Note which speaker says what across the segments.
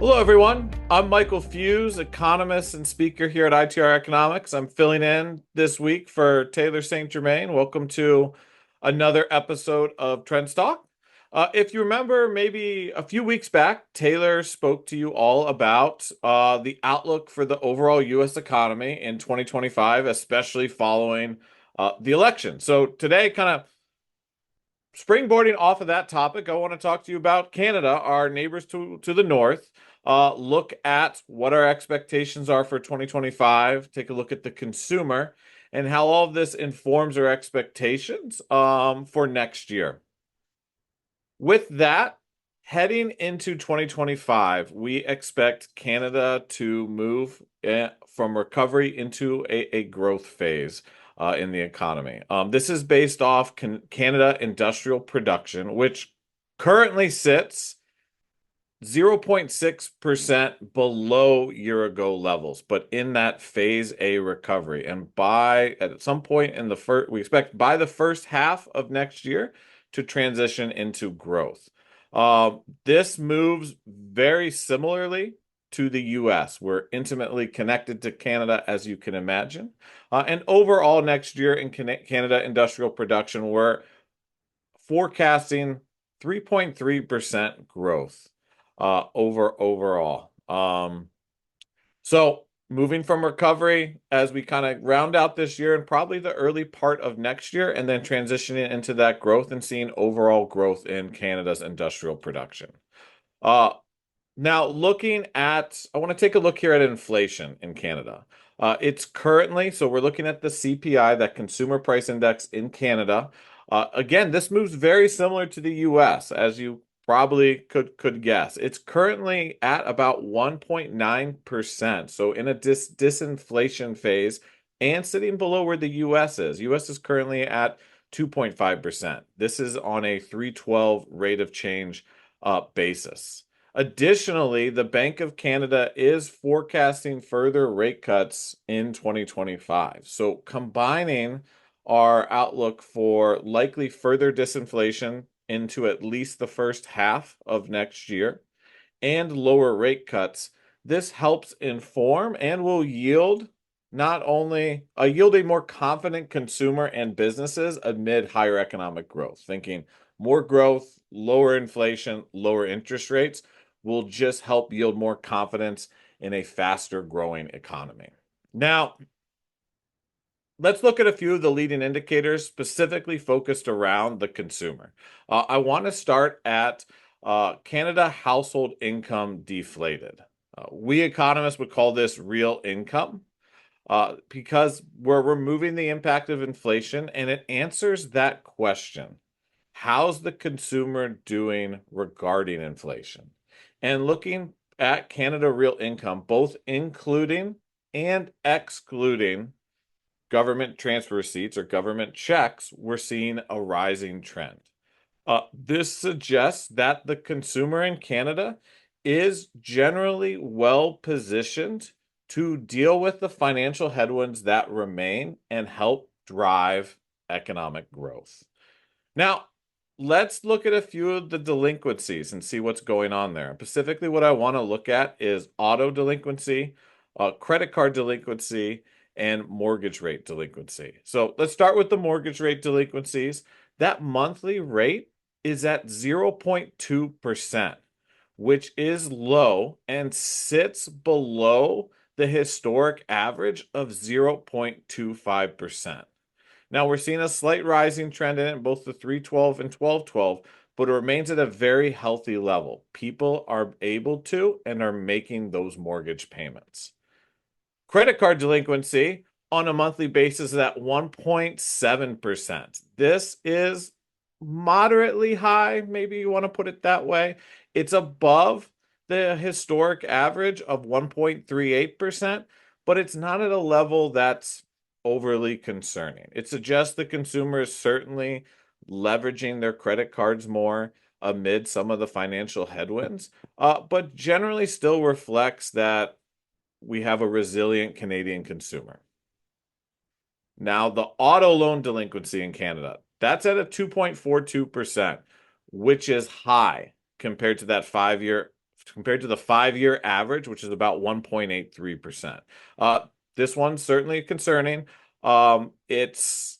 Speaker 1: Hello, everyone. I'm Michael Feuz, economist and speaker here at ITR Economics. I'm filling in this week for Taylor St. Germain. Welcome to another episode of TrendsTalk. If you remember, maybe a few weeks back, Taylor spoke to you all about the outlook for the overall U.S. economy in 2025, especially following the election. So today, kind of springboarding off of that topic, I want to talk to you about Canada, our neighbors to the north. Look at what our expectations are for 2025. Take a look at the consumer and how all of this informs our expectations for next year. With that, heading into 2025, we expect Canada to move from recovery into a growth phase in the economy. This is based off Canada industrial production, which currently sits 0.6% below year ago levels, but in that phase A recovery. And at some point in we expect by the first half of next year to transition into growth. This moves very similarly to the US. We're intimately connected to Canada, as you can imagine. And overall, next year in Canada industrial production, we're forecasting 3.3% growth overall. So moving from recovery as we kind of round out this year and probably the early part of next year, and then transitioning into that growth and seeing overall growth in Canada's industrial production. Uh, Now, I want to take a look here at inflation in Canada. It's currently, so we're looking at the CPI, that Consumer Price Index in Canada. Again, this moves very similar to the US, as you probably could guess. It's currently at about 1.9%, so in a disinflation phase and sitting below where the US is. US is currently at 2.5%. This is on a 312 rate of change basis. Additionally, the Bank of Canada is forecasting further rate cuts in 2025. So, combining our outlook for likely further disinflation into at least the first half of next year and lower rate cuts, this helps inform and will yield not only yield a more confident consumer and businesses amid higher economic growth. Thinking more growth, lower inflation, lower interest rates will just help yield more confidence in a faster growing economy. Now, let's look at a few of the leading indicators specifically focused around the consumer. I want to start at Canada household income deflated. We economists would call this real income because we're removing the impact of inflation and it answers that question. How's the consumer doing regarding inflation? And looking at Canada real income, both including and excluding government transfer receipts or government checks, we're seeing a rising trend. This suggests that the consumer in Canada is generally well positioned to deal with the financial headwinds that remain and help drive economic growth. Now, let's look at a few of the delinquencies and see what's going on there. Specifically, what I want to look at is auto delinquency, credit card delinquency, and mortgage rate delinquency. So let's start with the mortgage rate delinquencies. That monthly rate is at 0.2%, which is low and sits below the historic average of 0.25%. Now we're seeing a slight rising trend in it, both the 312 and 1212, but it remains at a very healthy level. People are able to and are making those mortgage payments. Credit card delinquency on a monthly basis is at 1.7%. This is moderately high, maybe you want to put it that way. It's above the historic average of 1.38%, but it's not at a level that's overly concerning. It suggests the consumer is certainly leveraging their credit cards more amid some of the financial headwinds, but generally still reflects that we have a resilient Canadian consumer. Now, the auto loan delinquency in Canada, that's at a 2.42%, which is high compared to that compared to the 5-year average, which is about 1.83%. This one's certainly concerning. It's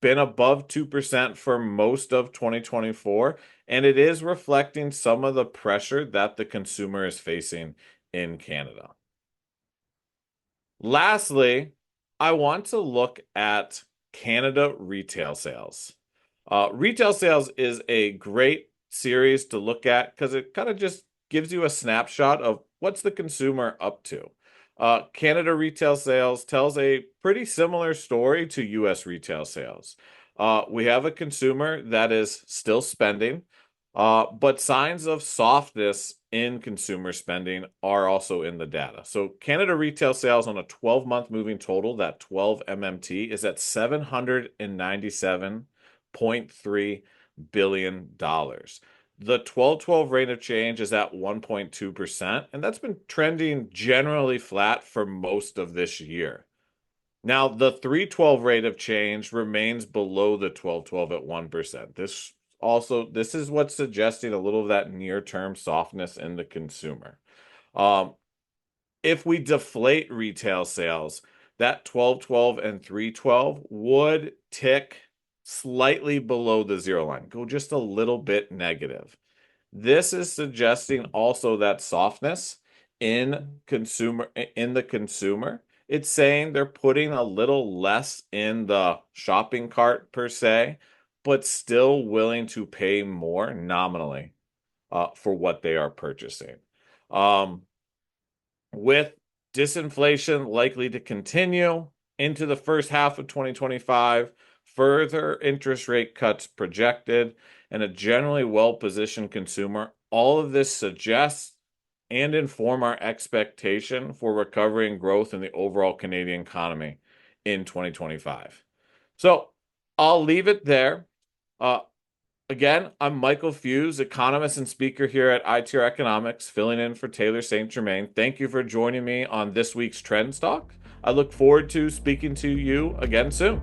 Speaker 1: been above 2% for most of 2024, and it is reflecting some of the pressure that the consumer is facing in Canada. Lastly, I want to look at Canada retail sales. Retail sales is a great series to look at because it kind of just gives you a snapshot of what's the consumer up to. Canada retail sales tells a pretty similar story to US retail sales. We have a consumer that is still spending, but signs of softness in consumer spending are also in the data. So Canada retail sales on a 12-month moving total, that 12 MMT, is at $797.3 billion. The 12/12 rate of change is at 1.2%, and that's been trending generally flat for most of this year. Now, the 3/12 rate of change remains below the 12/12 at 1%. This is what's suggesting a little of that near-term softness in the consumer. If we deflate retail sales, that 12/12 and 3/12 would tick slightly below the zero line, go just a little bit negative. This is suggesting also that softness in the consumer. It's saying they're putting a little less in the shopping cart per se, but still willing to pay more nominally for what they are purchasing. With disinflation likely to continue into the first half of 2025, further interest rate cuts projected, and a generally well-positioned consumer, all of this suggests and inform our expectation for recovery and growth in the overall Canadian economy in 2025. So I'll leave it there. Again, I'm Michael Feuz, economist and speaker here at ITR Economics, filling in for Taylor St. Germain. Thank you for joining me on this week's TrendsTalk. I look forward to speaking to you again soon.